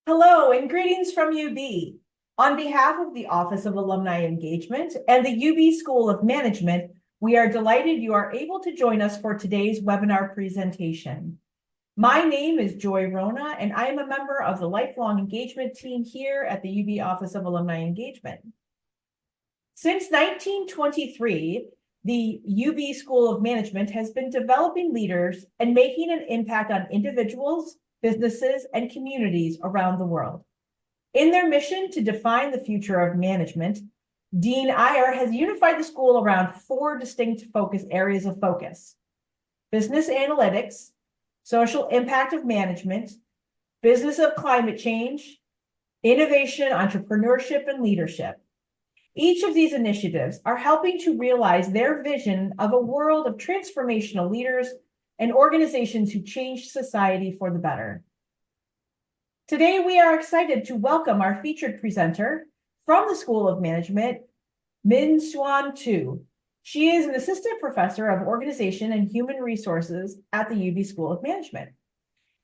Hello and greetings from UB. On behalf of the Office of Alumni Engagement and the UB School of Management, we are delighted you are able to join us for today's webinar presentation. My name is Joy Rona, and I am a member of the Lifelong Engagement team here at the UB Office of Alumni Engagement. Since 1923, the UB School of Management has been developing leaders and making an impact on individuals, businesses, and communities around the world. In their mission to define the future of management, Dean Iyer has unified the school around four distinct areas of focus: business analytics, social impact of management, business of climate change, innovation, entrepreneurship, and leadership. Each of these initiatives are helping to realize their vision of a world of transformational leaders and organizations who change society for the better. Today, we are excited to welcome our featured presenter from the School of Management, Min-Hsuan Tu. She is an assistant professor of organization and human resources at the UB School of Management.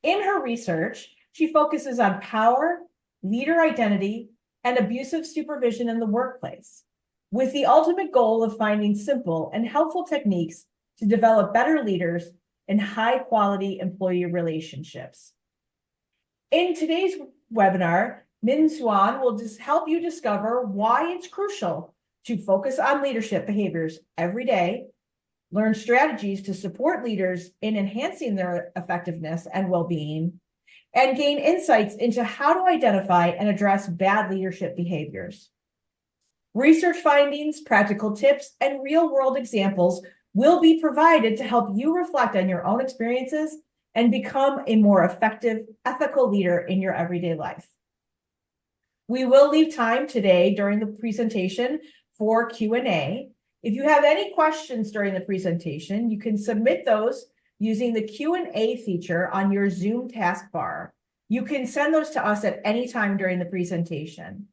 In her research, she focuses on power, leader identity, and abusive supervision in the workplace, with the ultimate goal of finding simple and helpful techniques to develop better leaders and high-quality employee relationships. In today's webinar, Min-Hsuan will just help you discover why it's crucial to focus on leadership behaviors every day, learn strategies to support leaders in enhancing their effectiveness and well-being, and gain insights into how to identify and address bad leadership behaviors. Research findings, practical tips, and real-world examples will be provided to help you reflect on your own experiences and become a more effective, ethical leader in your everyday life. We will leave time today during the presentation for Q&A. If you have any questions during the presentation, you can submit those using the Q&A feature on your Zoom taskbar. You can send those to us at any time during the presentation.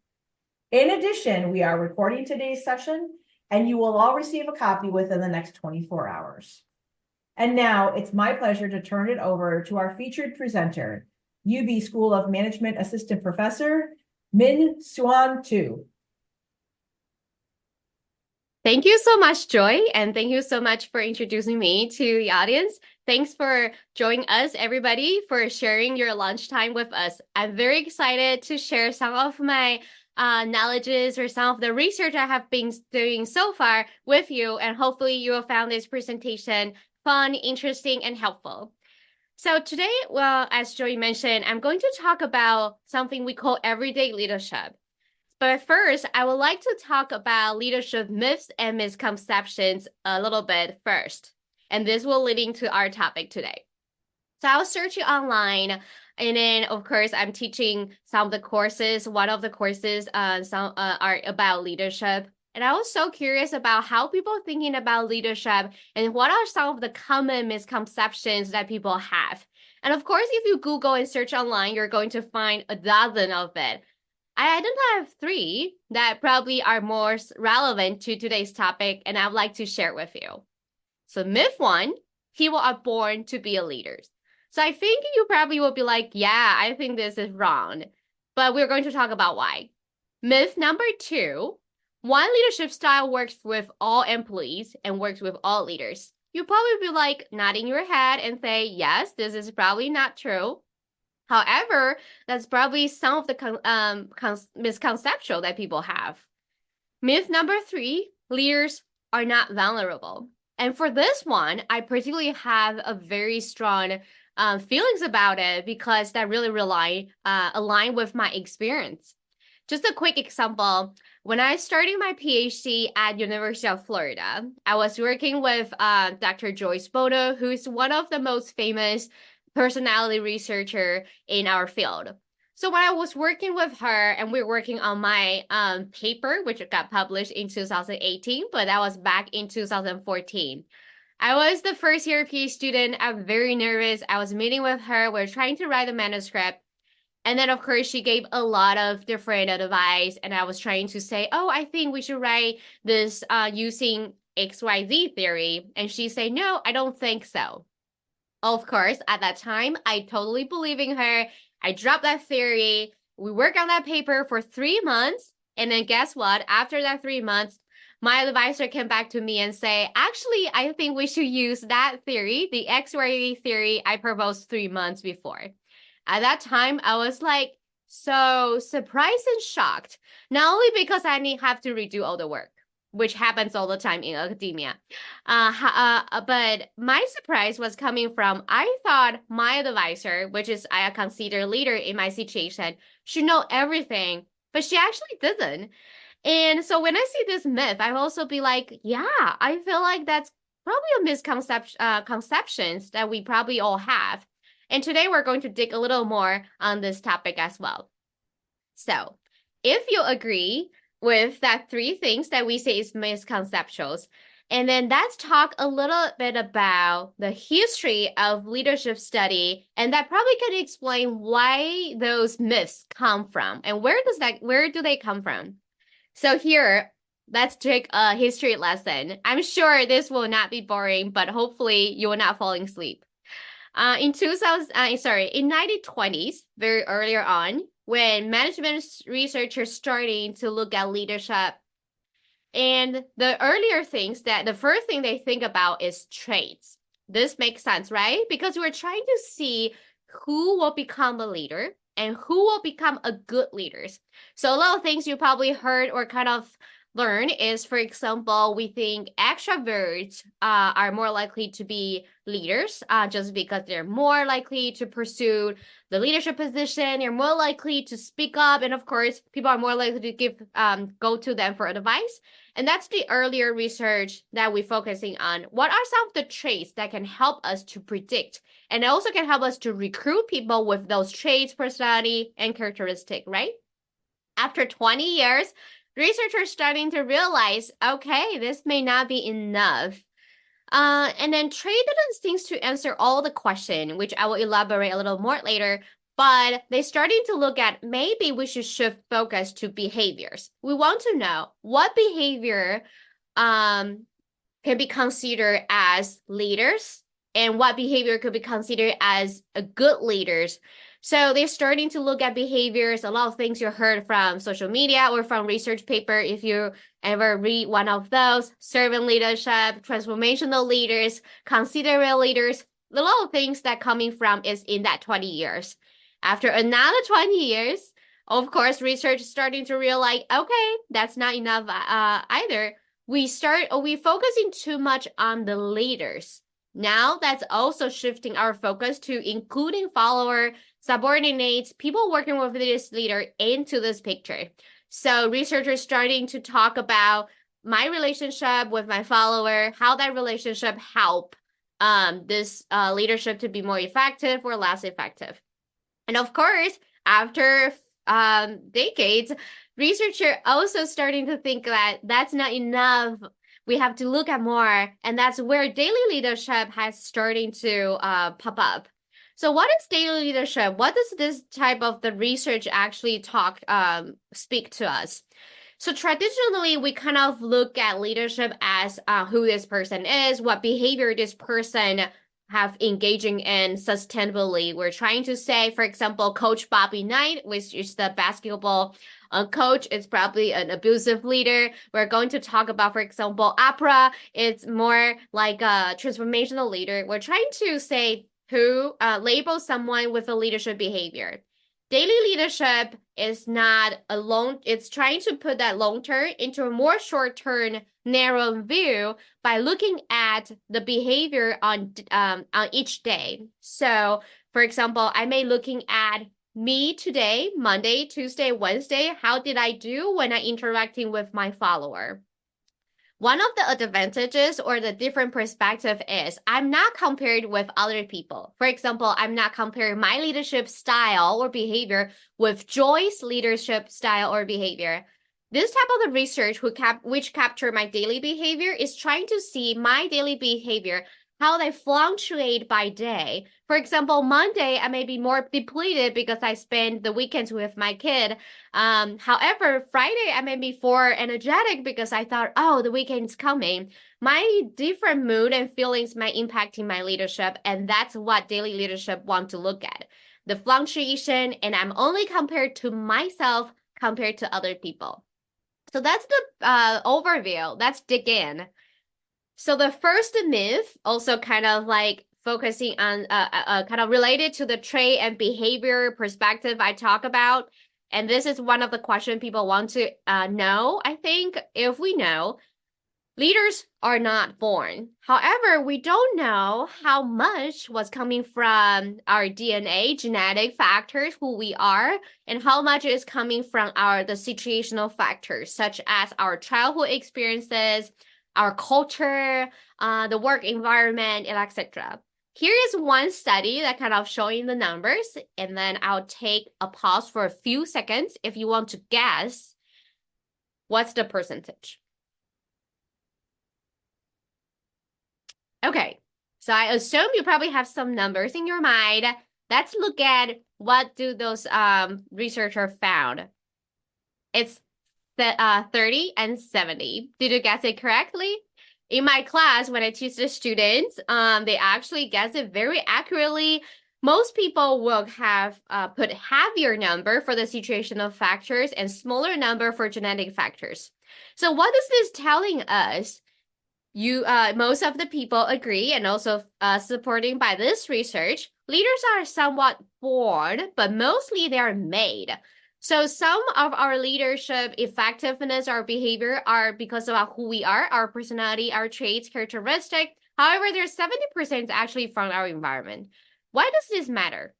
In addition, we are recording today's session, and you will all receive a copy within the next 24 hours. And now it's my pleasure to turn it over to our featured presenter, UB School of Management Assistant Professor, Min-Hsuan Tu. Thank you so much, Joy, and thank you so much for introducing me to the audience. Thanks for joining us, everybody, for sharing your lunchtime with us. I'm very excited to share some of my knowledges or some of the research I have been doing so far with you, and hopefully you will find this presentation fun, interesting, and helpful. So today, well, as Joy mentioned, I'm going to talk about something we call everyday leadership. But first, I would like to talk about leadership myths and misconceptions a little bit first. And this will lead into our topic today. So I was searching online, and then, of course, I'm teaching some of the courses. One of the courses are about leadership. And I was so curious about how people are thinking about leadership and what are some of the common misconceptions that people have. And of course, if you Google and search online, you're going to find a dozen of it. I identify 3 that probably are more relevant to today's topic, and I'd like to share with you. So myth 1, people are born to be a leader. So I think you probably will be like, yeah, I think this is wrong. But we're going to talk about why. Myth number 2, one leadership style works with all employees and works with all leaders. You'll probably be like nodding your head and say, yes, this is probably not true. However, that's probably some of the misconception that people have. Myth number 3, leaders are not vulnerable. And for this one, I particularly have a very strong feelings about it because that really align with my experience. Just a quick example, when I started my PhD at University of Florida, I was working with Dr. Joyce Boda, who's one of the most famous personality researcher in our field. So when I was working with her and we were working on my paper, which got published in 2018, but that was back in 2014. I was the first year PhD student. I'm very nervous. I was meeting with her. We're trying to write a manuscript. And then, of course, she gave a lot of different advice. And I was trying to say, oh, I think we should write this using XYZ theory. And she said, no, I don't think so. Of course, at that time, I totally believe in her. I dropped that theory We work on that paper for 3 months. And then guess what? After that 3 months, my advisor came back to me and say, actually, I think we should use that theory, the X-ray theory I proposed 3 months before. At that time, I was like so surprised and shocked, not only because I have to redo all the work, which happens all the time in academia. But my surprise was coming from, I thought my advisor, which is I consider leader in my situation, should know everything, but she actually doesn't. And so when I see this myth, I also be like, yeah, I feel like that's probably a misconception, conceptions that we probably all have. And today we're going to dig a little more on this topic as well. So if you agree with that 3 things that we say is misconceptions, and then let's talk a little bit about the history of leadership study, and that probably can explain why those myths come from and where do they come from? So here, let's take a history lesson. I'm sure this will not be boring, but hopefully you will not fall asleep. In 1920s, very earlier on, when management researchers starting to look at leadership, and the first thing they think about is traits. This makes sense, right? Because we're trying to see who will become a leader and who will become a good leaders. So a lot of things you probably heard or kind of learn is, for example, we think extroverts are more likely to be leaders just because they're more likely to pursue the leadership position. They're more likely to speak up. And of course, people are more likely to go to them for advice. And that's the earlier research that we're focusing on. What are some of the traits that can help us to predict and also can help us to recruit people with those traits, personality, and characteristic, right? After 20 years, researchers starting to realize, okay, this may not be enough. And then trait didn't seem to answer all the question, which I will elaborate a little more later, but they starting to look at maybe we should shift focus to behaviors. We want to know what behavior can be considered as leaders and what behavior could be considered as a good leaders. So they're starting to look at behaviors, a lot of things you heard from social media or from research paper. If you ever read one of those, servant leadership, transformational leaders, considerate leaders, a lot of things that coming from is in that 20 years. After another 20 years, of course, research is starting to realize, okay, that's not enough either. We focusing too much on the leaders. Now that's also shifting our focus to including follower, subordinates, people working with this leader into this picture. So researchers starting to talk about my relationship with my follower, how that relationship help this leadership to be more effective or less effective. And of course, after decades, researchers also starting to think that that's not enough. We have to look at more, and that's where daily leadership has starting to pop up. So what is daily leadership? What does this type of the research actually speak to us? So traditionally, we kind of look at leadership as who this person is, what behavior this person have engaging in sustainably. We're trying to say, for example, Coach Bobby Knight, which is the basketball coach, is probably an abusive leader. We're going to talk about, for example, Opera. It's more like a transformational leader. We're trying to say who label someone with a leadership behavior. Daily leadership is not alone. It's trying to put that long term into a more short term, narrow view by looking at the behavior on each day. So, for example, I may looking at me today, Monday, Tuesday, Wednesday. How did I do when I interacting with my follower? One of the advantages or the different perspective is I'm not compared with other people. For example, I'm not comparing my leadership style or behavior with Joy's leadership style or behavior. This type of the research which capture my daily behavior is trying to see my daily behavior, how they fluctuate by day. For example, Monday, I may be more depleted because I spend the weekends with my kid. However, Friday, I may be more energetic because I thought, oh, the weekend's coming. My different mood and feelings might impact in my leadership, and that's what daily leadership want to look at. the fluctuation, and I'm only compared to myself compared to other people. So that's the overview. Let's dig in. So the first myth, also kind of like focusing on kind of related to the trait and behavior perspective I talk about. And this is one of the questions people want to know. I think if we know, leaders are not born. However, we don't know how much was coming from our DNA, genetic factors, who we are, and how much is coming from the situational factors, such as our childhood experiences, our culture, the work environment, and etc. Here is one study that kind of showing the numbers, and then I'll take a pause for a few seconds if you want to guess what's the percentage. Okay, so I assume you probably have some numbers in your mind. Let's look at what do those researchers found. It's 30 and 70. Did you guess it correctly? In my class, when I teach the students, they actually guess it very accurately. Most people will have put heavier number for the situational factors and smaller number for genetic factors. So what is this telling us? Most of the people agree, and also supporting by this research, leaders are somewhat born, but mostly they are made. So some of our leadership effectiveness, our behavior are because of who we are, our personality, our traits, characteristic. However, there's 70% actually from our environment. Why does this matter?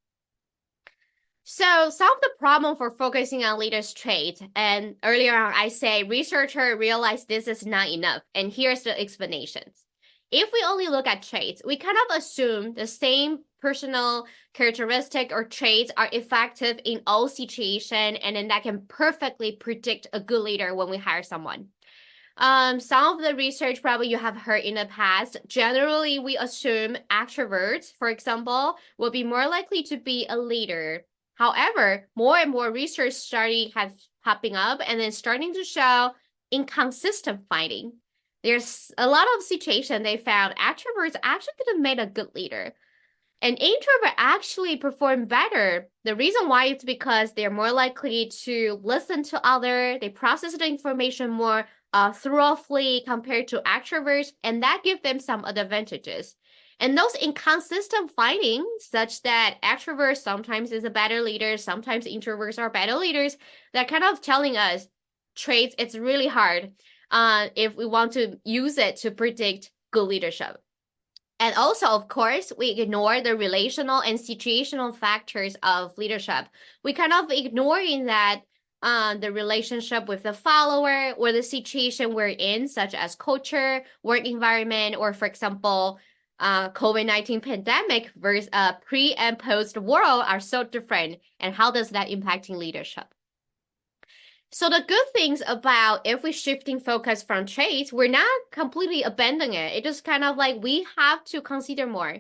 So solve the problem for focusing on leaders' traits. And earlier on, I say researcher realized this is not enough. And here's the explanations. If we only look at traits, we kind of assume the same personal characteristic or traits are effective in all situations, and then that can perfectly predict a good leader when we hire someone. Some of the research probably you have heard in the past, generally we assume extroverts, for example, will be more likely to be a leader. However, more and more research study has popping up and then starting to show inconsistent finding. There's a lot of situation they found extroverts actually didn't make a good leader. And introvert actually perform better. The reason why is because they're more likely to listen to others, they process the information more thoroughly compared to extroverts, and that gives them some advantages. And those inconsistent findings, such that extroverts sometimes is a better leader, sometimes introverts are better leaders, that kind of telling us traits, it's really hard if we want to use it to predict good leadership. And also, of course, we ignore the relational and situational factors of leadership. We kind of ignoring that the relationship with the follower or the situation we're in, such as culture, work environment, or for example, COVID-19 pandemic versus pre and post world are so different. And how does that impacting leadership? So the good things about if we're shifting focus from traits, we're not completely abandoning it. It's just kind of like we have to consider more.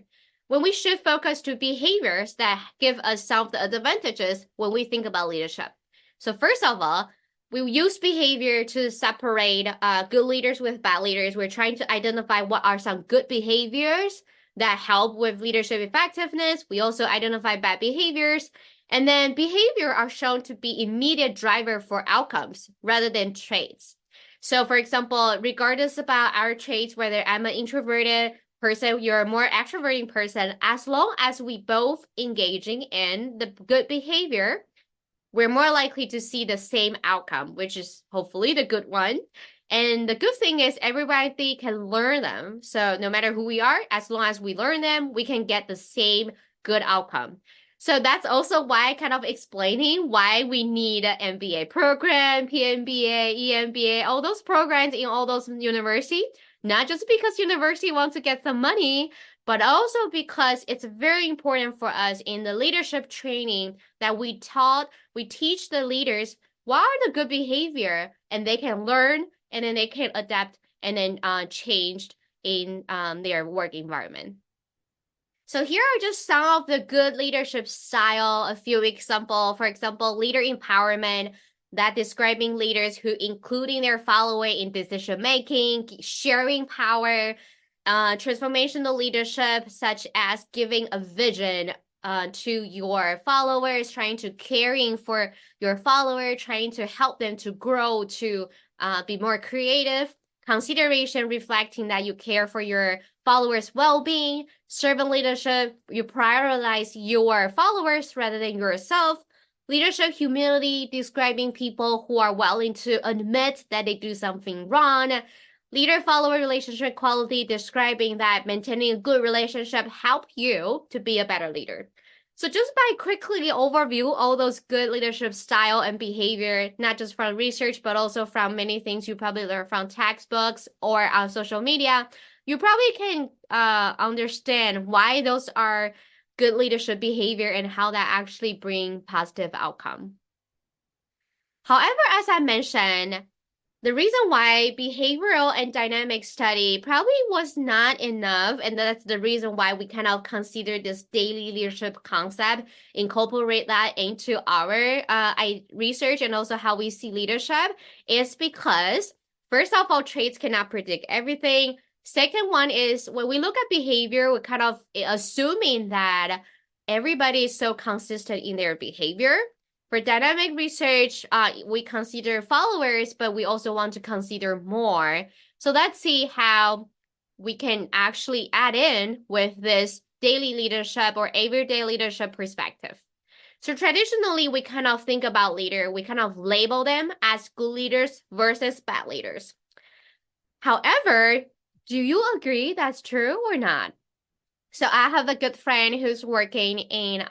When we shift focus to behaviors that give us some of the advantages when we think about leadership. So first of all, we use behavior to separate good leaders with bad leaders. We're trying to identify what are some good behaviors that help with leadership effectiveness. We also identify bad behaviors. And then behavior are shown to be immediate driver for outcomes rather than traits. So for example, regardless about our traits, whether I'm an introverted person, you're a more extroverting person, as long as we both engaging in the good behavior, we're more likely to see the same outcome, which is hopefully the good one. And the good thing is everybody can learn them. So no matter who we are, as long as we learn them, we can get the same good outcome. So that's also why kind of explaining why we need an MBA program, PMBA, EMBA, all those programs in all those universities, not just because university wants to get some money, but also because it's very important for us in the leadership training that we teach the leaders what are the good behavior, and they can learn, and then they can adapt and then change in their work environment. So here are just some of the good leadership style, a few examples. For example, leader empowerment, that describing leaders who including their following in decision making, sharing power, transformational leadership, such as giving a vision, to your followers, trying to caring for your follower, trying to help them to grow, to be more creative. Consideration reflecting that you care for your followers' well-being. Servant leadership, you prioritize your followers rather than yourself. Leadership humility, describing people who are willing to admit that they do something wrong. Leader-follower relationship quality, describing that maintaining a good relationship help you to be a better leader. So just by quickly overview all those good leadership style and behavior, not just from research, but also from many things you probably learn from textbooks or on social media, you probably can understand why those are good leadership behavior and how that actually bring positive outcome. However, as I mentioned, the reason why behavioral and dynamic study probably was not enough, and that's the reason why we kind of consider this daily leadership concept, incorporate that into our research and also how we see leadership, is because, first of all, traits cannot predict everything. Second one is when we look at behavior, we're kind of assuming that everybody is so consistent in their behavior. For dynamic research, we consider followers, but we also want to consider more. So let's see how we can actually add in with this daily leadership or everyday leadership perspective. So traditionally, we kind of think about leader, we kind of label them as good leaders versus bad leaders. However, do you agree that's true or not? So I have a good friend who's working in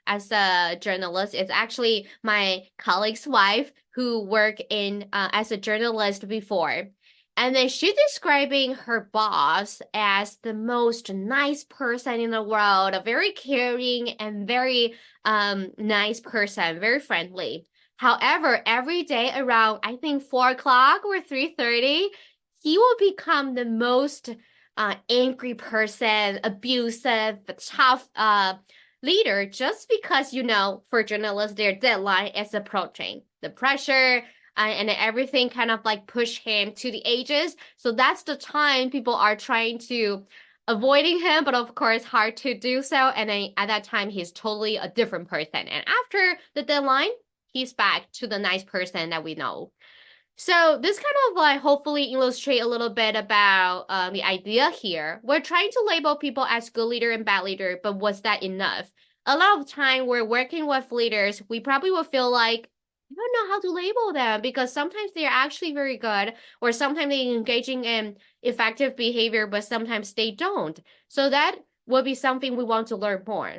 as a journalist. It's actually my colleague's wife who worked in as a journalist before. And then she's describing her boss as the most nice person in the world, a very caring and very nice person, very friendly. However, every day around, I think 4 o'clock or 3:30, he will become the most angry person, abusive, tough leader, just because, for journalists, their deadline is approaching. The pressure and everything kind of like push him to the edges. So that's the time people are trying to avoiding him, but of course, hard to do so. And then at that time, he's totally a different person. And after the deadline, he's back to the nice person that we know. So this kind of like hopefully illustrate a little bit about the idea here. We're trying to label people as good leader and bad leader, but was that enough? A lot of time we're working with leaders, we probably will feel like, I don't know how to label them because sometimes they're actually very good or sometimes they're engaging in effective behavior, but sometimes they don't. So that will be something we want to learn more.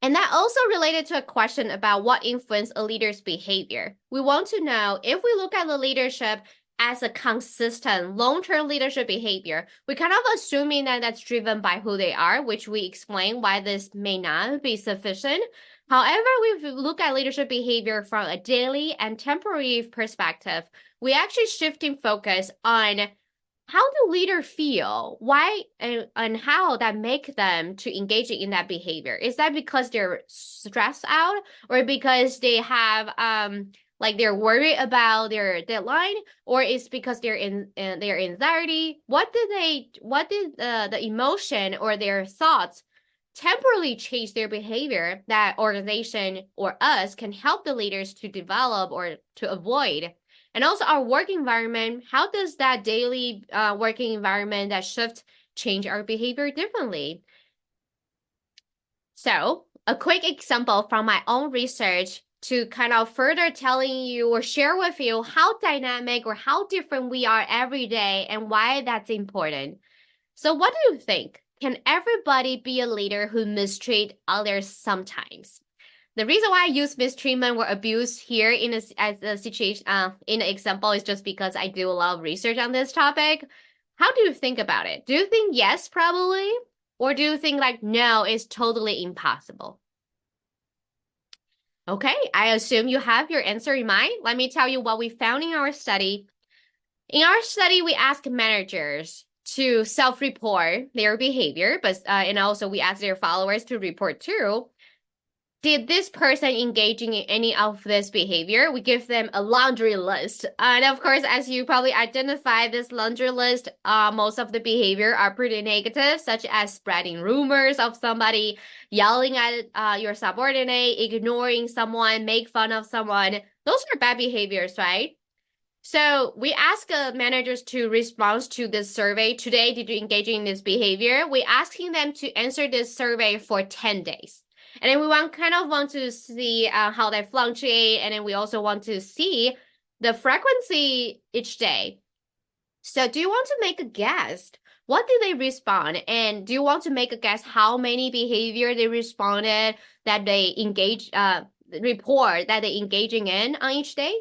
And that also related to a question about what influenced a leader's behavior. We want to know if we look at the leadership as a consistent long-term leadership behavior, we're kind of assuming that that's driven by who they are, which we explain why this may not be sufficient. However, we look at leadership behavior from a daily and temporary perspective, we actually shifting focus on how do leaders feel? Why and how that make them to engage in that behavior? Is that because they're stressed out or because they have like they're worried about their deadline, or is because they're in their anxiety? What did the emotion or their thoughts temporarily change their behavior that organization or us can help the leaders to develop or to avoid? And also our work environment, how does that daily working environment, that shift, change our behavior differently? So a quick example from my own research to kind of further telling you or share with you how dynamic or how different we are every day and why that's important. So what do you think? Can everybody be a leader who mistreat others sometimes? The reason why I use mistreatment or abuse here as a situation, in an example, is just because I do a lot of research on this topic. How do you think about it? Do you think yes, probably? Or do you think like, no, it's totally impossible? Okay, I assume you have your answer in mind. Let me tell you what we found in our study. In our study, we asked managers to self-report their behavior, but and also we asked their followers to report too. did this person engaging in any of this behavior? We give them a laundry list. And of course, as you probably identify this laundry list, most of the behavior are pretty negative, such as spreading rumors of somebody, yelling at your subordinate, ignoring someone, make fun of someone. Those are bad behaviors, right? So we ask managers to respond to this survey. Today, did you engage in this behavior? We're asking them to answer this survey for 10 days. And then we want to see how they fluctuate. And then we also want to see the frequency each day. So do you want to make a guess? What did they respond? And do you want to make a guess how many behavior they responded that they report that they engaging in on each day?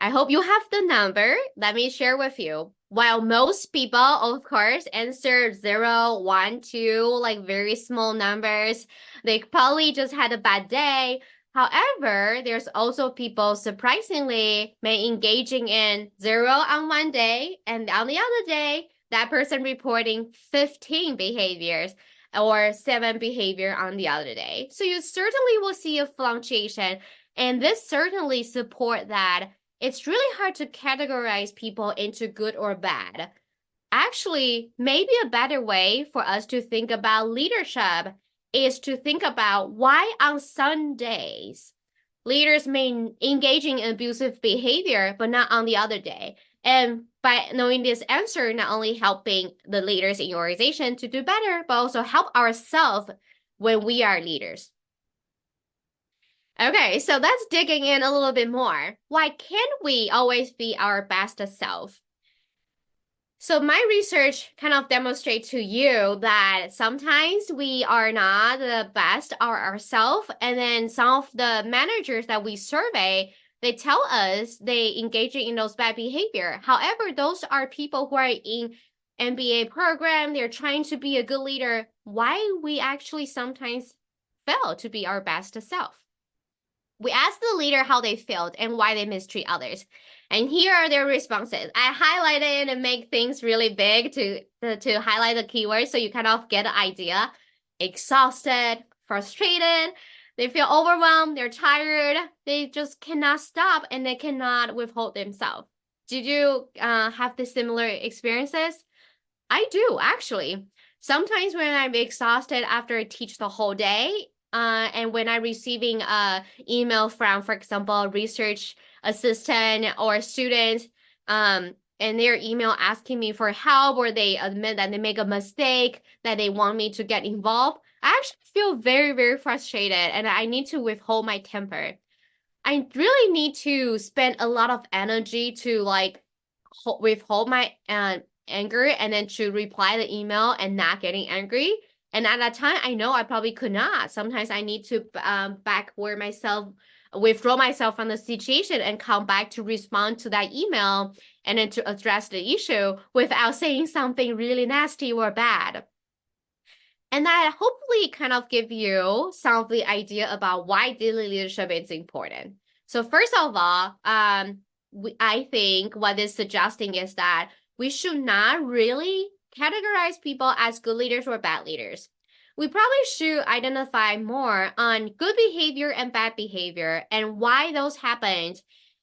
I hope you have the number. Let me share with you. While most people, of course, answer 0, 1, 2, like very small numbers, they probably just had a bad day. However, there's also people surprisingly may engaging in 0 on one day, and on the other day, that person reporting 15 behaviors or 7 behavior on the other day. So you certainly will see a fluctuation, and this certainly support that it's really hard to categorize people into good or bad. Actually, maybe a better way for us to think about leadership is to think about why on Sundays leaders may engaging in abusive behavior, but not on the other day. And by knowing this answer, not only helping the leaders in your organization to do better, but also help ourselves when we are leaders. Okay, so let's digging in a little bit more. Why can't we always be our best self? So my research kind of demonstrates to you that sometimes we are not the best or ourselves, and then some of the managers that we survey, they tell us they engaging in those bad behavior. However, those are people who are in MBA program, they're trying to be a good leader. Why we actually sometimes fail to be our best self? We asked the leader how they felt and why they mistreat others. And here are their responses. I highlighted and make things really big to highlight the keywords so you kind of get an idea. Exhausted, frustrated, they feel overwhelmed, they're tired, they just cannot stop and they cannot withhold themselves. Did you have the similar experiences? I do, actually. Sometimes when I'm exhausted after I teach the whole day, and when I'm receiving email from, for example, a research assistant or a student, and their email asking me for help, or they admit that they make a mistake, that they want me to get involved, I actually feel very, very frustrated, and I need to withhold my temper. I really need to spend a lot of energy to like withhold my anger and then to reply the email and not getting angry. And at that time, I know I probably could not. Sometimes I need to withdraw myself from the situation and come back to respond to that email and then to address the issue without saying something really nasty or bad. And that hopefully kind of give you some of the idea about why daily leadership is important. So first of all, I think what is suggesting is that we should not really categorize people as good leaders or bad leaders. We probably should identify more on good behavior and bad behavior and why those happen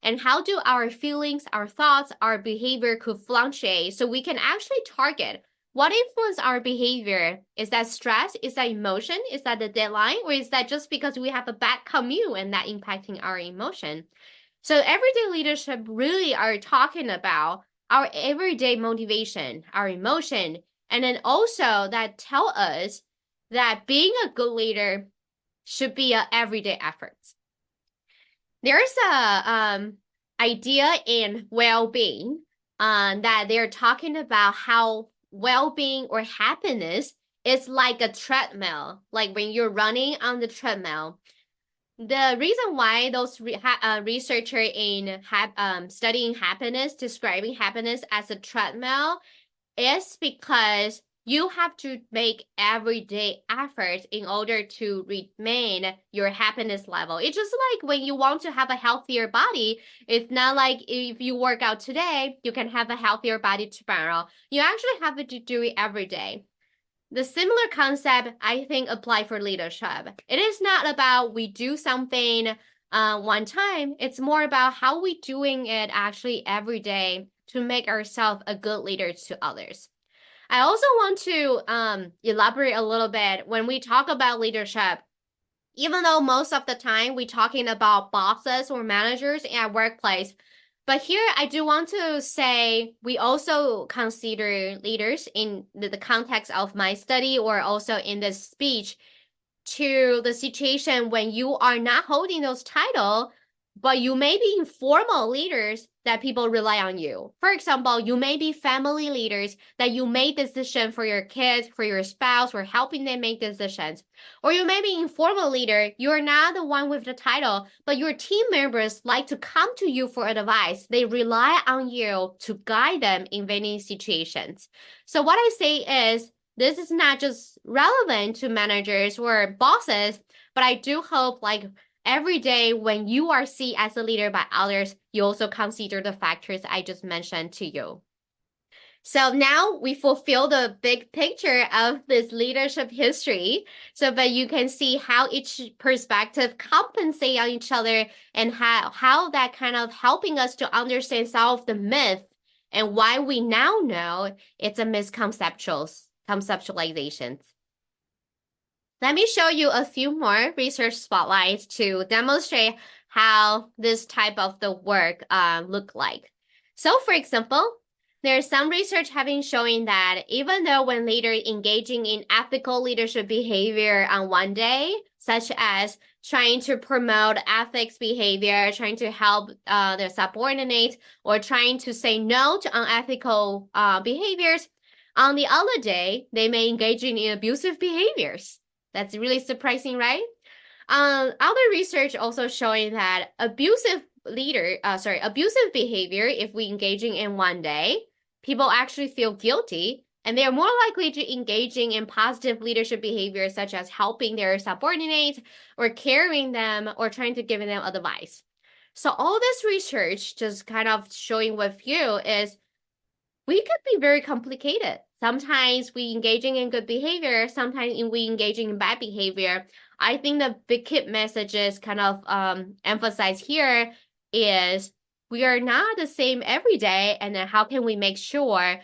and how do our feelings, our thoughts, our behavior could fluctuate so we can actually target what influences our behavior. Is that stress? Is that emotion? Is that the deadline? Or is that just because we have a bad commute and that impacting our emotion? So everyday leadership really are talking about our everyday motivation, our emotion, and then also that tell us that being a good leader should be an everyday effort. There's a idea in well-being that they're talking about how well-being or happiness is like a treadmill, like when you're running on the treadmill. The reason why those researchers in studying happiness, describing happiness as a treadmill, is because you have to make everyday efforts in order to remain your happiness level. It's just like when you want to have a healthier body, it's not like if you work out today, you can have a healthier body tomorrow. You actually have to do it every day. the similar concept, I think, apply for leadership. It is not about we do something one time. It's more about how we doing it actually every day to make ourselves a good leader to others. I also want to elaborate a little bit when we talk about leadership. Even though most of the time we're talking about bosses or managers in our workplace, but here I do want to say we also consider leaders in the context of my study or also in this speech to the situation when you are not holding those titles, but you may be informal leaders that people rely on you. For example, you may be family leaders that you make decisions for your kids, for your spouse, or helping them make decisions. Or you may be informal leader, you're not the one with the title, but your team members like to come to you for advice. They rely on you to guide them in many situations. So what I say is, this is not just relevant to managers or bosses, but I do hope like every day when you are seen as a leader by others, you also consider the factors I just mentioned to you. So now we fulfill the big picture of this leadership history. So, but you can see how each perspective compensate on each other and how that kind of helping us to understand some of the myth and why we now know it's a conceptualizations. Let me show you a few more research spotlights to demonstrate how this type of the work look like. So for example, there's some research having showing that even though when leaders engaging in ethical leadership behavior on one day, such as trying to promote ethics behavior, trying to help their subordinates, or trying to say no to unethical behaviors, on the other day, they may engage in abusive behaviors. That's really surprising, right? Other research also showing that abusive behavior, if we engaging in one day, people actually feel guilty and they are more likely to engaging in positive leadership behavior, such as helping their subordinates or caring them or trying to give them advice. So all this research just kind of showing with you is we could be very complicated. Sometimes we engaging in good behavior, sometimes we engaging in bad behavior. I think the big key messages kind of emphasize here is we are not the same every day, and then how can we make sure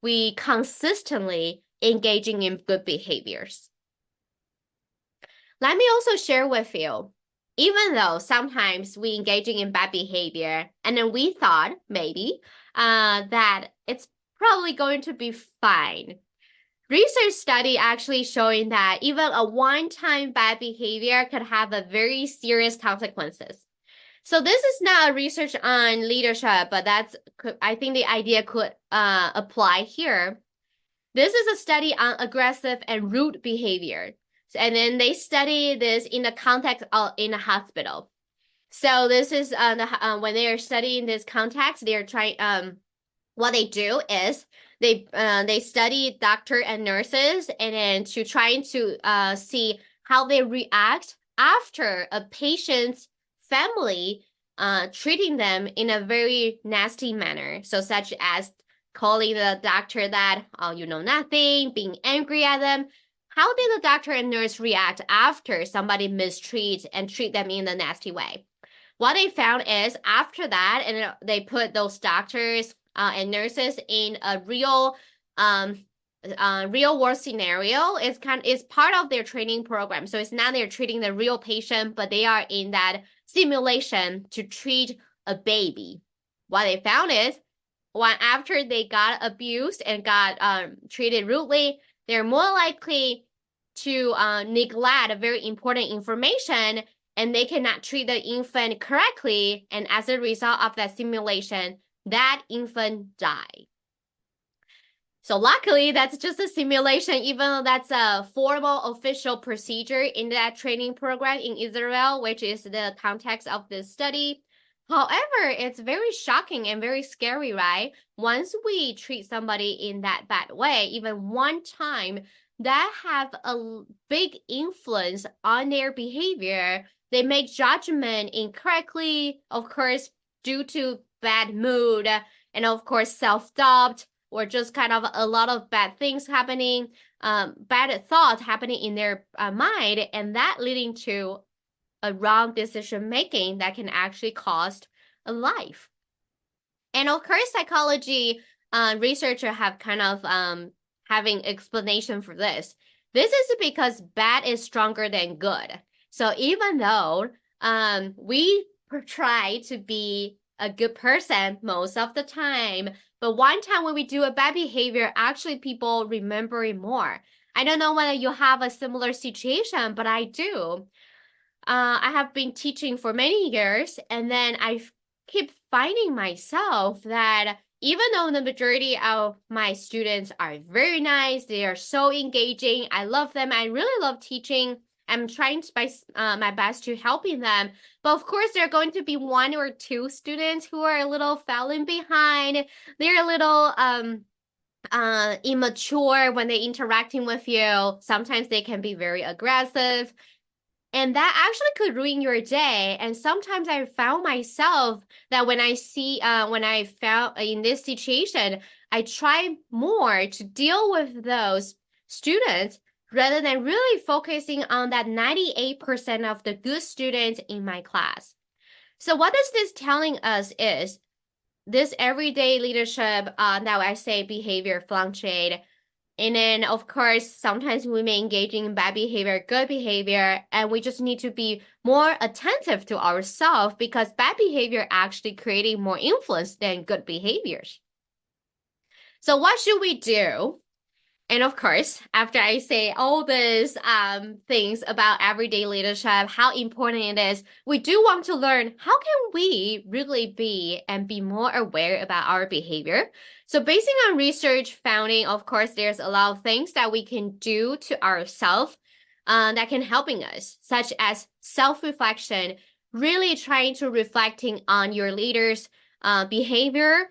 we consistently engaging in good behaviors? Let me also share with you, even though sometimes we engaging in bad behavior, and then we thought maybe that it's probably going to be fine. Research study actually showing that even a one-time bad behavior could have a very serious consequences. So this is not a research on leadership, but I think the idea could apply here. This is a study on aggressive and rude behavior. And then they study this in the context of in a hospital. So this is when they are studying this context, they're trying what they do is they study doctor and nurses and then to trying to see how they react after a patient's family treating them in a very nasty manner. So such as calling the doctor that, oh, you know nothing, being angry at them. How did the doctor and nurse react after somebody mistreats and treat them in a nasty way? What they found is after that, and they put those doctors and nurses in a real world scenario. It's part of their training program. So it's not they're treating the real patient, but they are in that simulation to treat a baby. What they found is when after they got abused and got treated rudely, they're more likely to neglect very important information, and they cannot treat the infant correctly. And as a result of that simulation, that infant died. So luckily, that's just a simulation, even though that's a formal official procedure in that training program in Israel, which is the context of this study. However, it's very shocking and very scary, right? Once we treat somebody in that bad way, even one time, that have a big influence on their behavior. They make judgment incorrectly, of course, due to bad mood, and of course, self-doubt, or just kind of a lot of bad things happening. bad thoughts happening in their mind, and that leading to a wrong decision making that can actually cost a life. And of course, psychology researchers have kind of having explanation for this. This is because bad is stronger than good. So even though we try to be a good person most of the time, but one time when we do a bad behavior, actually people remember it more. I don't know whether you have a similar situation, but I do. I have been teaching for many years, and then I keep finding myself that even though the majority of my students are very nice, they are so engaging, I love them, I really love teaching, I'm trying to my best to helping them. But of course, there are going to be one or two students who are a little falling behind. They're a little immature when they're interacting with you. Sometimes they can be very aggressive. And that actually could ruin your day. And sometimes I found myself that when I found in this situation, I try more to deal with those students rather than really focusing on that 98% of the good students in my class. So what is this telling us is this everyday leadership that I say behavior fluctuate. And then, of course, sometimes we may engage in bad behavior, good behavior, and we just need to be more attentive to ourselves because bad behavior actually creating more influence than good behaviors. So what should we do? And of course, after I say all these things about everyday leadership, how important it is, we do want to learn how can we really be and be more aware about our behavior. So based on research finding, of course, there's a lot of things that we can do to ourselves that can helping us, such as self-reflection, really trying to reflecting on your leader's behavior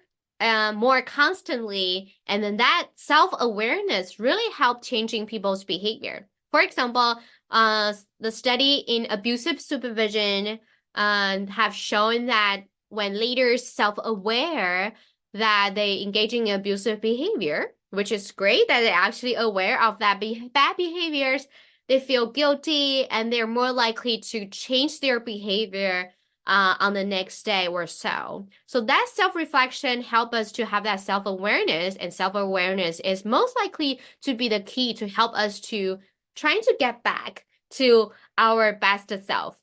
more constantly, and then that self-awareness really helped changing people's behavior. For example, the study in abusive supervision have shown that when leaders self-aware that they engaging in abusive behavior, which is great that they're actually aware of that bad behaviors, they feel guilty and they're more likely to change their behavior on the next day or so. So that self-reflection help us to have that self-awareness, and self-awareness is most likely to be the key to help us to trying to get back to our best self.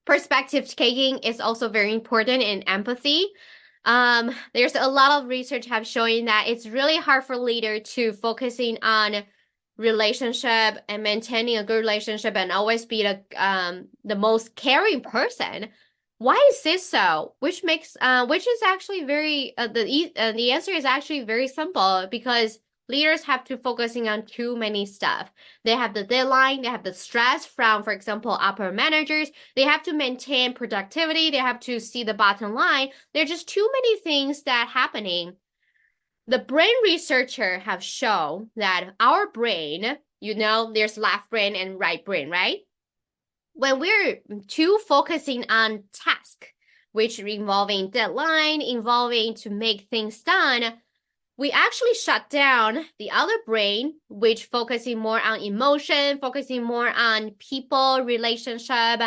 Perspective taking is also very important in empathy. There's a lot of research have shown that it's really hard for leader to focusing on relationship and maintaining a good relationship and always be the most caring person. Why is this so? Which is actually very the answer is actually very simple because leaders have to focusing on too many stuff. They have the deadline, they have the stress from, for example, upper managers. They have to maintain productivity. They have to see the bottom line. There are just too many things that happening. The brain researcher have shown that our brain, there's left brain and right brain, right? When we're too focusing on task, which involving deadline, involving to make things done, we actually shut down the other brain, which focusing more on emotion, focusing more on people, relationship,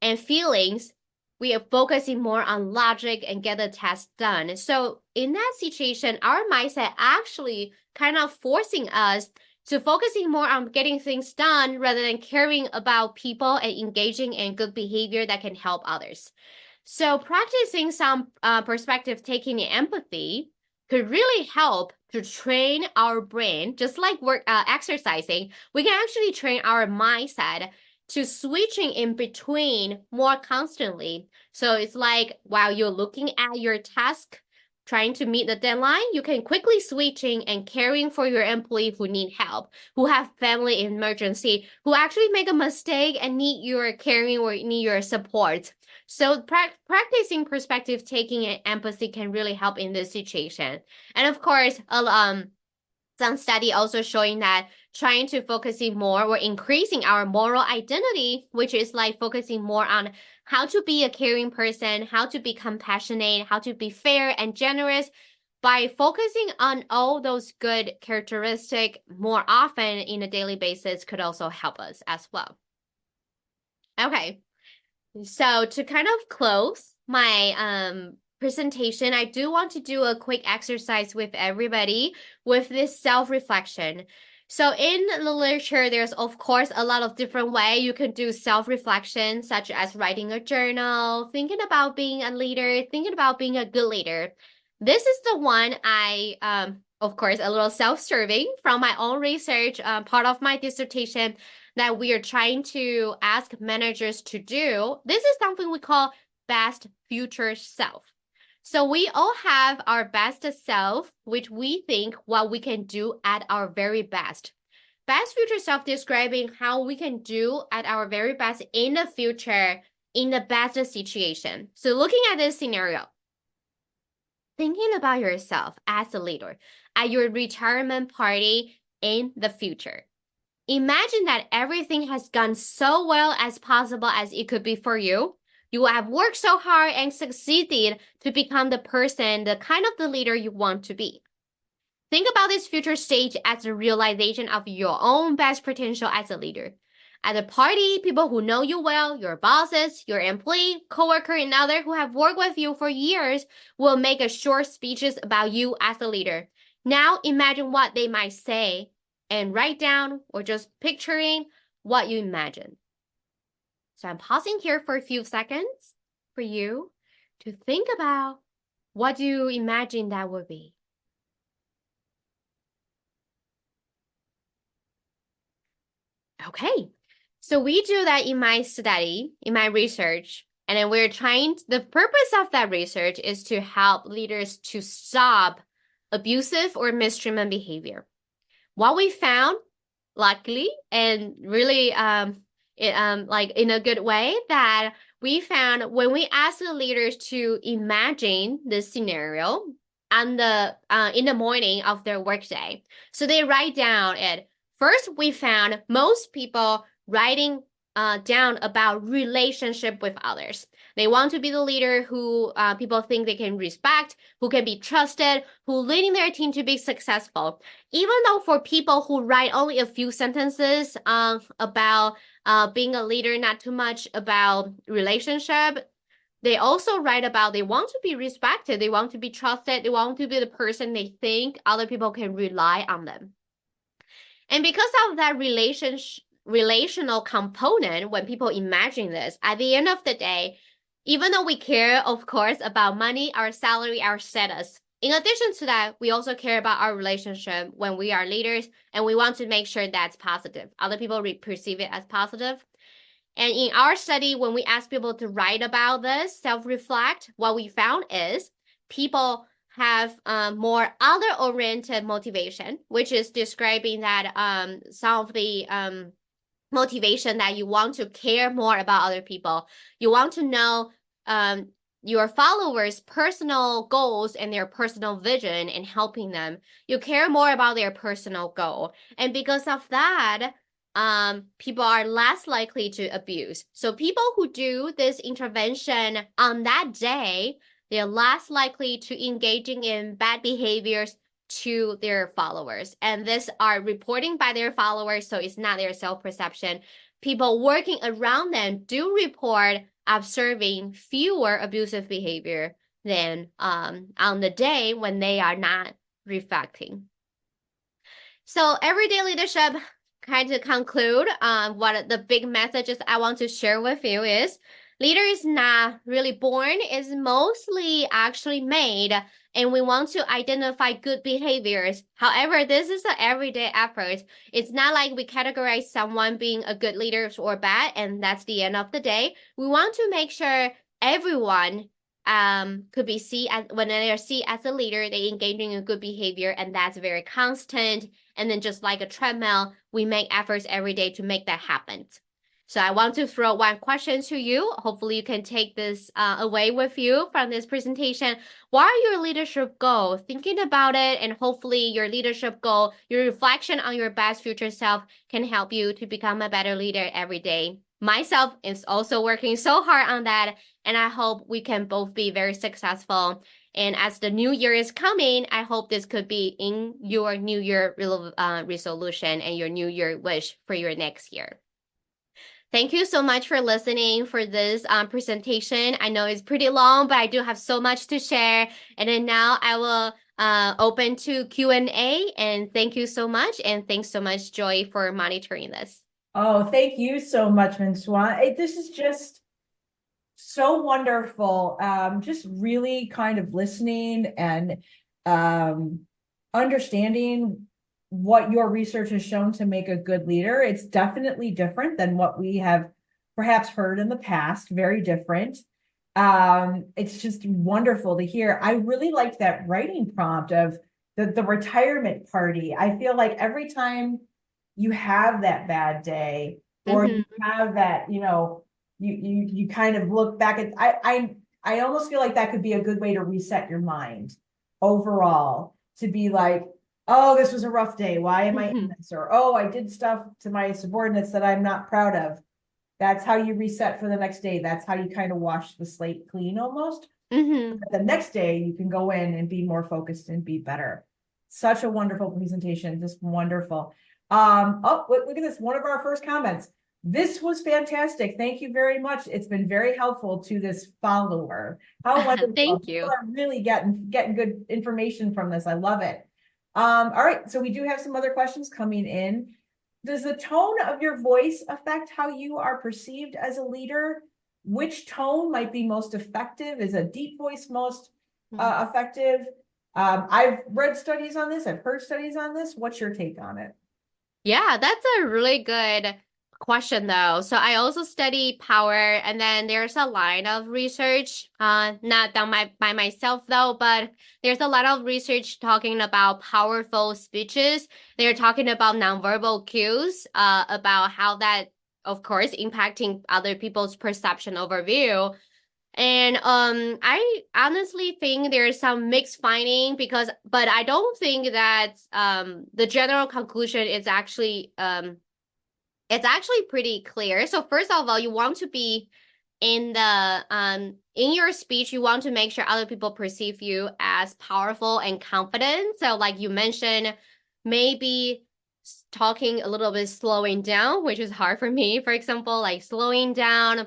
and feelings. We are focusing more on logic and get the task done. So in that situation, our mindset actually kind of forcing us to focusing more on getting things done rather than caring about people and engaging in good behavior that can help others. So practicing some perspective taking and empathy could really help to train our brain, just like exercising. We can actually train our mindset to switching in between more constantly. So it's like while you're looking at your task, trying to meet the deadline, you can quickly switching and caring for your employee who need help, who have family emergency, who actually make a mistake and need your caring or need your support. So practicing perspective taking and empathy can really help in this situation. And of course, some study also showing that trying to focusing more or increasing our moral identity, which is like focusing more on how to be a caring person, how to be compassionate, how to be fair and generous, by focusing on all those good characteristics more often in a daily basis could also help us as well. Okay, so to kind of close my presentation, I do want to do a quick exercise with everybody with this self-reflection. So in the literature, there's of course a lot of different ways you can do self-reflection, such as writing a journal, thinking about being a leader, thinking about being a good leader. This is the one of course, a little self-serving from my own research, part of my dissertation that we are trying to ask managers to do. This is something we call best future self. So we all have our best self, which we think what we can do at our very best. Best future self describing how we can do at our very best in the future, in the best situation. So looking at this scenario, thinking about yourself as a leader at your retirement party in the future. Imagine that everything has gone so well as possible as it could be for you. You have worked so hard and succeeded to become the person, the kind of the leader you want to be. Think about this future stage as a realization of your own best potential as a leader. At a party, people who know you well, your bosses, your employee, coworker, and others who have worked with you for years will make a short speeches about you as a leader. Now imagine what they might say and write down or just picturing what you imagine. So I'm pausing here for a few seconds for you to think about what do you imagine that would be. Okay, so we do that in my study, in my research, and then the purpose of that research is to help leaders to stop abusive or mistreatment behavior. What we found, luckily, and really like in a good way, that we found when we ask the leaders to imagine this scenario in the morning of their workday, so they write down it. First, we found most people writing down about relationship with others. They want to be the leader who people think they can respect, who can be trusted, who leading their team to be successful. Even though for people who write only a few sentences about being a leader, not too much about relationship, they also write about they want to be respected, they want to be trusted, they want to be the person they think other people can rely on them. And because of that relational component, when people imagine this, at the end of the day, even though we care, of course, about money, our salary, our status, in addition to that, we also care about our relationship when we are leaders, and we want to make sure that's positive. Other people perceive it as positive. And in our study, when we ask people to write about this, self-reflect, what we found is people have more other-oriented motivation, which is describing that some of the motivation that you want to care more about other people. You want to know your followers' personal goals and their personal vision and helping them. You care more about their personal goal. And because of that, people are less likely to abuse. So people who do this intervention on that day, they're less likely to engaging in bad behaviors to their followers. And this are reporting by their followers, so it's not their self-perception. People working around them do report observing fewer abusive behavior than on the day when they are not reflecting. So everyday leadership, kind of conclude what the big messages I want to share with you is leader is not really born, is mostly actually made, and we want to identify good behaviors. However, this is an everyday effort. It's not like we categorize someone being a good leader or bad, and that's the end of the day. We want to make sure everyone could be seen as, when they are seen as a leader, they engaging in good behavior, and that's very constant. And then just like a treadmill, we make efforts every day to make that happen. So I want to throw one question to you. Hopefully you can take this away with you from this presentation. What are your leadership goals? Thinking about it, and hopefully your leadership goal, your reflection on your best future self can help you to become a better leader every day. Myself is also working so hard on that, and I hope we can both be very successful And as the new year is coming, I hope this could be in your new year resolution and your new year wish for your next year. Thank you so much for listening for this presentation. I know it's pretty long, but I do have so much to share. And then now I will open to Q&A. And thank you so much. And thanks so much, Joy, for monitoring this. Oh, thank you so much, Min-Hsuan. This is just so wonderful. Just really kind of listening and understanding what your research has shown to make a good leader. It's definitely different than what we have perhaps heard in the past, very different. It's just wonderful to hear. I really like that writing prompt of the retirement party. I feel like every time you have that bad day or you have that, you kind of look back at, I almost feel like that could be a good way to reset your mind overall, to be like, oh, this was a rough day. Why am I in this? Or, oh, I did stuff to my subordinates that I'm not proud of. That's how you reset for the next day. That's how you kind of wash the slate clean almost. The next day, you can go in and be more focused and be better. Such a wonderful presentation. Just wonderful. Oh, look at this. One of our first comments. This was fantastic. Thank you very much. It's been very helpful to this follower. How wonderful. Thank you. People are really getting good information from this. I love it. All right, so we do have some other questions coming in. Does the tone of your voice affect how you are perceived as a leader? Which tone might be most effective? Is a deep voice most effective? I've read studies on this. I've heard studies on this. What's your take on it? Yeah, that's a really good question though. So I also study power, and then there's a line of research, not done by myself though, but there's a lot of research talking about powerful speeches. They're talking about nonverbal cues, about how that, of course, impacting other people's perception overview. And I honestly think there's some mixed finding but I don't think that the general conclusion is actually it's actually pretty clear. So first of all, you want to be in your speech, you want to make sure other people perceive you as powerful and confident. So like you mentioned, maybe talking a little bit, slowing down, which is hard for me, for example, like slowing down,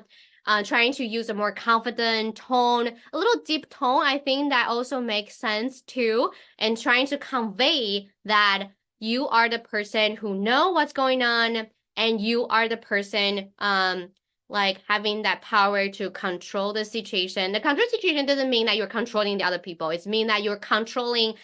trying to use a more confident tone, a little deep tone. I think that also makes sense too. And trying to convey that you are the person who know what's going on, and you are the person like having that power to control the situation. The control situation doesn't mean that you're controlling the other people. It means that you're controlling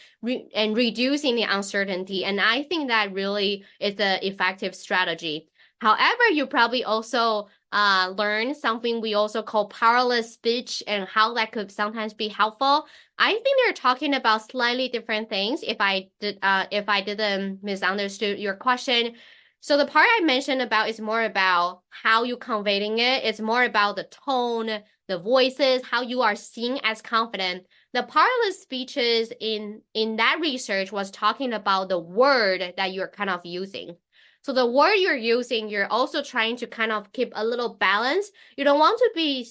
and reducing the uncertainty. And I think that really is an effective strategy. However, you probably also learn something we also call powerless speech and how that could sometimes be helpful. I think they're talking about slightly different things. If I didn't misunderstood your question. So the part I mentioned about is more about how you conveying it. It's more about the tone, the voices, how you are seen as confident. The powerless speeches in that research was talking about the word that you're kind of using. So the word you're using, you're also trying to kind of keep a little balance. You don't want to be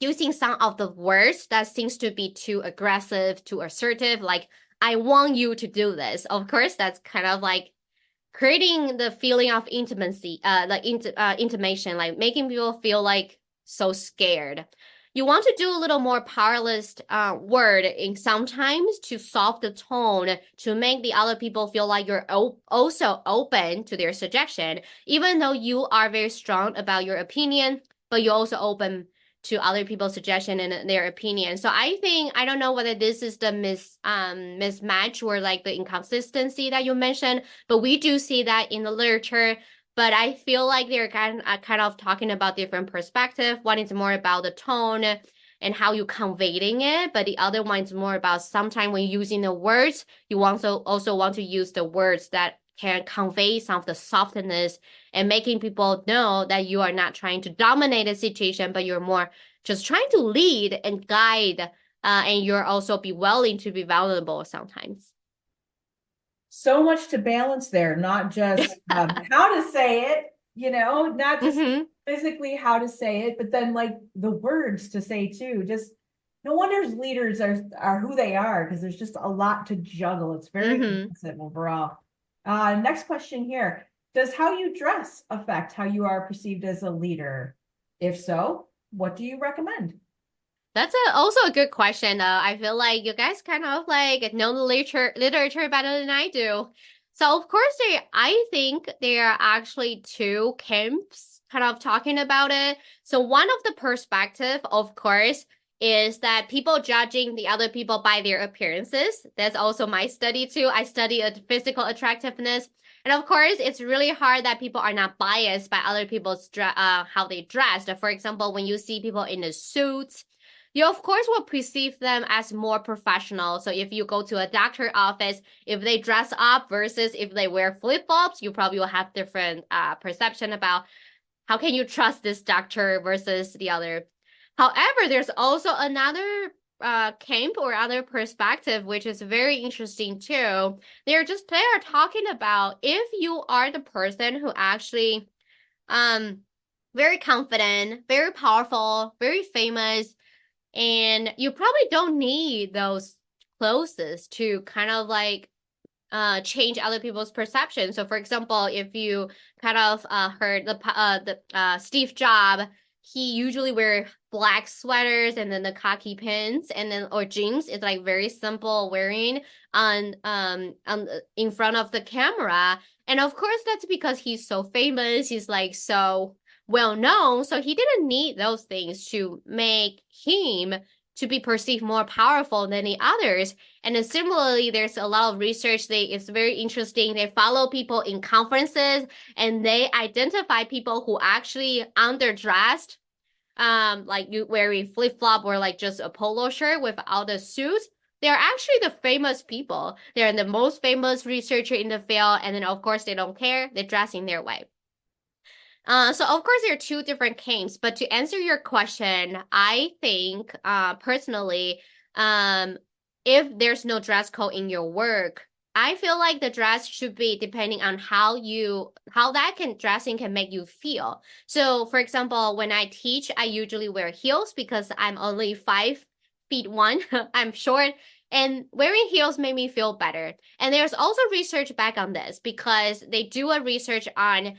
using some of the words that seems to be too aggressive, too assertive, like, I want you to do this. Of course, that's kind of like creating the feeling of intimacy, intimation, like making people feel like so scared. You want to do a little more powerless word in sometimes to soften the tone, to make the other people feel like you're also open to their suggestion, even though you are very strong about your opinion, but you're also open to other people's suggestion and their opinion. So I think, I don't know whether this is the mismatch or like the inconsistency that you mentioned, but we do see that in the literature. But I feel like they're kind of talking about different perspective. One is more about the tone and how you conveying it, but the other one is more about sometimes when using the words, you also want to use the words that can convey some of the softness and making people know that you are not trying to dominate a situation, but you're more just trying to lead and guide, and you're also be willing to be vulnerable sometimes. So much to balance there, not just how to say it, not just physically how to say it, but then like the words to say too. Just No wonder leaders are who they are, because there's just a lot to juggle. It's very Mm-hmm. impressive overall. Next question here. Does how you dress affect how you are perceived as a leader? If so, what do you recommend? That's also a good question. I feel like you guys kind of like know the literature better than I do. So of course I think there are actually two camps kind of talking about it. So one of the perspective, of course, is that people judging the other people by their appearances. That's also my study too. I study physical attractiveness. And of course, it's really hard that people are not biased by other people's how they dressed. For example, when you see people in a suit, you of course will perceive them as more professional. So if you go to a doctor office, if they dress up versus if they wear flip-flops, you probably will have different perception about how can you trust this doctor versus the other. However, there's also another camp or other perspective, which is very interesting too. They are talking about if you are the person who actually um very confident, very powerful, very famous, and you probably don't need those clothes to kind of like change other people's perception. So for example, if you kind of heard the Steve Jobs, he usually wear black sweaters and then the khaki pants and then or jeans. It's like very simple wearing in front of the camera. And of course that's because he's so famous. He's like so well known. So he didn't need those things to make him to be perceived more powerful than the others. And then similarly, there's a lot of research it's very interesting. They follow people in conferences and they identify people who actually underdressed, like you wearing flip-flop or like just a polo shirt without a suit. They're actually the famous people. They're the most famous researcher in the field. And then of course they don't care. They're dressing their way. So of course there are two different camps, but to answer your question, I think personally, um, if there's no dress code in your work, I feel like the dress should be depending on how that can dressing can make you feel. So for example, when I teach, I usually wear heels because I'm only 5 feet one. I'm short. And wearing heels made me feel better. And there's also research back on this because they do a research on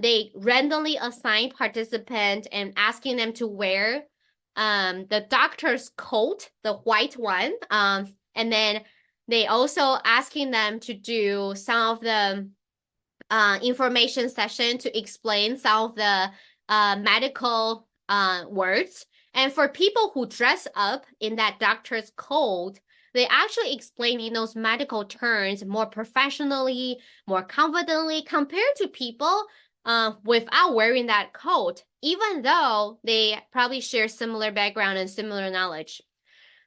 they randomly assign participant and asking them to wear the doctor's coat, the white one. And then they also asking them to do some of the information session to explain some of the medical words. And for people who dress up in that doctor's coat, they actually explain in those medical terms more professionally, more confidently compared to people without wearing that coat, even though they probably share similar background and similar knowledge.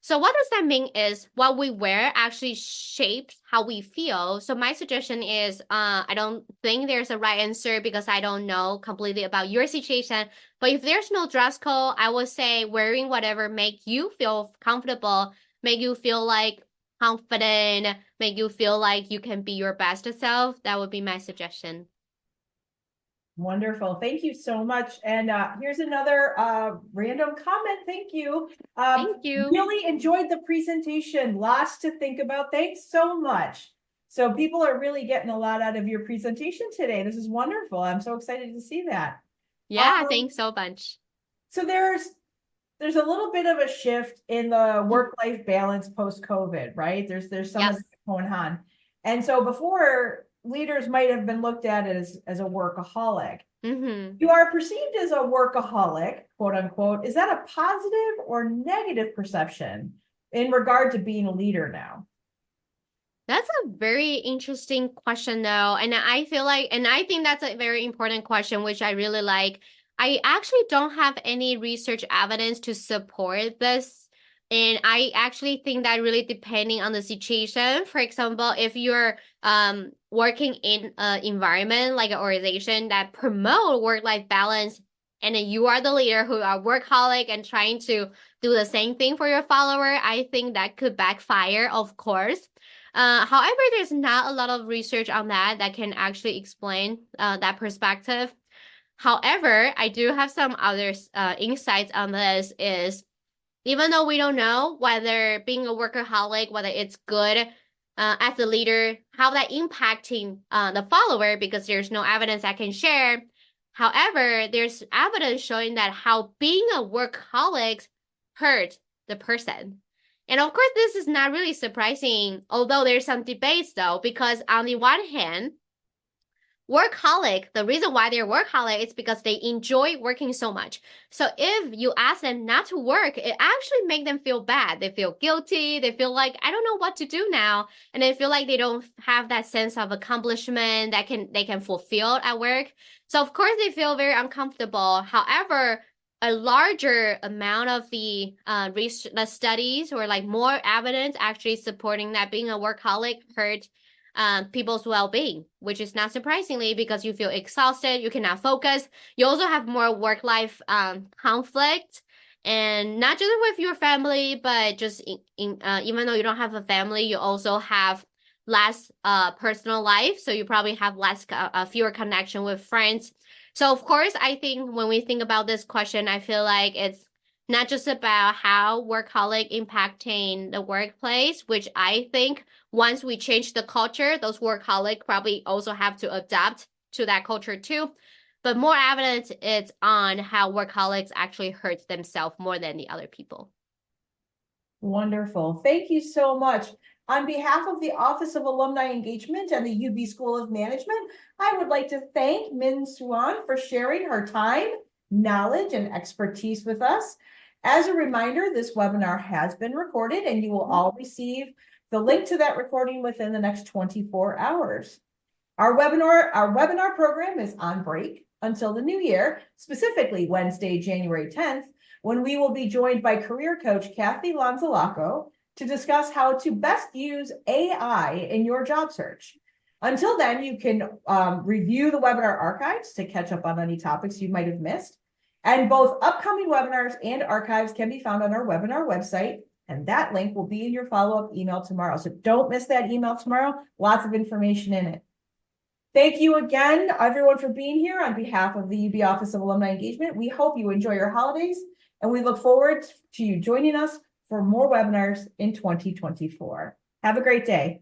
So what does that mean is what we wear actually shapes how we feel. So my suggestion is I don't think there's a right answer because I don't know completely about your situation. But if there's no dress code, I would say wearing whatever make you feel comfortable, make you feel like confident, make you feel like you can be your best self. That would be my suggestion. Wonderful. Thank you so much. And here's another random comment. Thank you. Thank you. Really enjoyed the presentation. Lots to think about. Thanks so much. So people are really getting a lot out of your presentation today. This is wonderful. I'm so excited to see that. Yeah, thanks so much. So there's a little bit of a shift in the work-life balance post-COVID, right? There's some of Yes. that going on. And so before, leaders might have been looked at as a workaholic. Mm-hmm. You are perceived as a workaholic, quote unquote. Is that a positive or negative perception in regard to being a leader now? That's a very interesting question, though. And I feel like, and I think that's a very important question, which I really like. I actually don't have any research evidence to support this. And I actually think that really depending on the situation. For example, if you're working in an environment like an organization that promote work-life balance, and then you are the leader who are workaholic and trying to do the same thing for your follower, I think that could backfire, of course. However, there's not a lot of research on that can actually explain that perspective. However, I do have some other insights on this is Even though we don't know whether being a workaholic, whether it's good as a leader, how that impacting the follower, because there's no evidence I can share. However, there's evidence showing that how being a workaholic hurt the person. And of course, this is not really surprising, although there's some debates though, because on the one hand, workaholic, the reason why they're workaholic is because they enjoy working so much. So if you ask them not to work, it actually make them feel bad. They feel guilty. They feel like, I don't know what to do now. And they feel like they don't have that sense of accomplishment that they can fulfill at work. So of course they feel very uncomfortable. However, a larger amount of the studies or like more evidence actually supporting that being a workaholic hurt people's well-being, which is not surprisingly because you feel exhausted, you cannot focus. You also have more work-life conflict, and not just with your family, but just even though you don't have a family, you also have less personal life, so you probably have less fewer connection with friends. So of course, I think when we think about this question, I feel like it's not just about how workaholic impacting the workplace, which I think once we change the culture, those workaholic probably also have to adapt to that culture too. But more evidence is on how workaholics actually hurt themselves more than the other people. Wonderful. Thank you so much. On behalf of the Office of Alumni Engagement and the UB School of Management, I would like to thank Min-Hsuan for sharing her time, knowledge, and expertise with us. As a reminder, this webinar has been recorded and you will all receive the link to that recording within the next 24 hours. Our webinar program is on break until the new year, specifically Wednesday, January 10th, when we will be joined by career coach Kathy Lanzalaco to discuss how to best use AI in your job search. Until then, you can review the webinar archives to catch up on any topics you might have missed. And both upcoming webinars and archives can be found on our webinar website, and that link will be in your follow-up email tomorrow. So don't miss that email tomorrow. Lots of information in it. Thank you again, everyone, for being here on behalf of the UB Office of Alumni Engagement. We hope you enjoy your holidays, and we look forward to you joining us for more webinars in 2024. Have a great day.